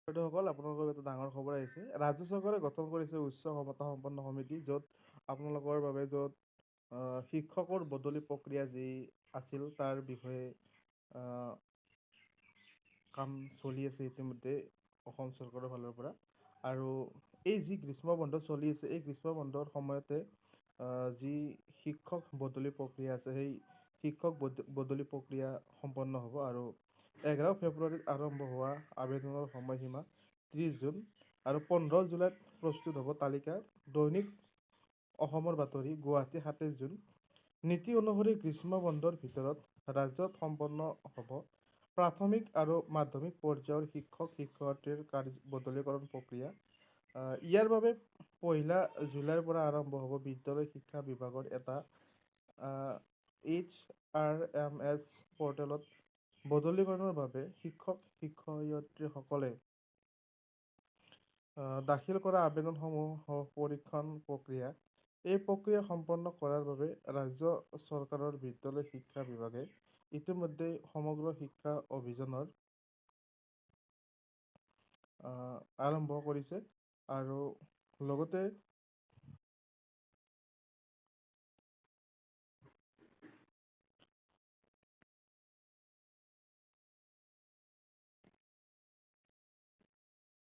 সকল আপোনালোকৰ এটা ডাঙৰ খবৰ আহিছে। ৰাজ্য চৰকাৰে গঠন কৰিছে উচ্চ ক্ষমতা সম্পন্ন সমিতি, য'ত আপোনালোকৰ বাবে শিক্ষকৰ বদলি প্ৰক্ৰিয়া যি আছিল তাৰ বিষয়ে আহ, কাম চলি আছে ইতিমধ্যে অসম চৰকাৰৰ ফালৰ পৰা। আৰু এই যি গ্ৰীষ্ম বন্ধ চলি আছে, এই গ্ৰীষ্ম বন্ধৰ সময়তে যি শিক্ষক বদলি প্ৰক্ৰিয়া আছে, সেই শিক্ষক বদলি প্ৰক্ৰিয়া সম্পন্ন হ'ব। আৰু 11 ফেব্ৰুৱাৰীত আৰম্ভ হোৱা আবেদনৰ সময়সীমা 30 জুন, আৰু 15 জুলাইত প্ৰস্তুত হ'ব তালিকা। দৈনিক অসমৰ বাতৰি, গুৱাহাটী 27 জুন। নীতি অনুসৰি গ্ৰীষ্ম বন্ধৰ ভিতৰত ৰাজ্যত সম্পন্ন হ'ব প্ৰাথমিক আৰু মাধ্যমিক পৰ্যায়ৰ শিক্ষক-শিক্ষয়িত্ৰীৰ বদলিকৰণ প্ৰক্ৰিয়া। ইয়াৰ বাবে 1 জুলাইৰ পৰা আৰম্ভ হ'ব বিদ্যালয় শিক্ষা বিভাগৰ এটা HRMS পৰ্টেলত বদলিকৰণৰ বাবে শিক্ষক-শিক্ষয়িত্ৰীসকলে দাখিল কৰা আবেদনসমূহ পৰীক্ষণ প্ৰক্ৰিয়া। এই প্ৰক্ৰিয়া সম্পন্ন কৰাৰ বাবে ৰাজ্য চৰকাৰৰ বিদ্যালয় শিক্ষা বিভাগে ইতিমধ্যে সমগ্ৰ শিক্ষা অভিযানৰ আৰম্ভ কৰিছে। আৰু লগতে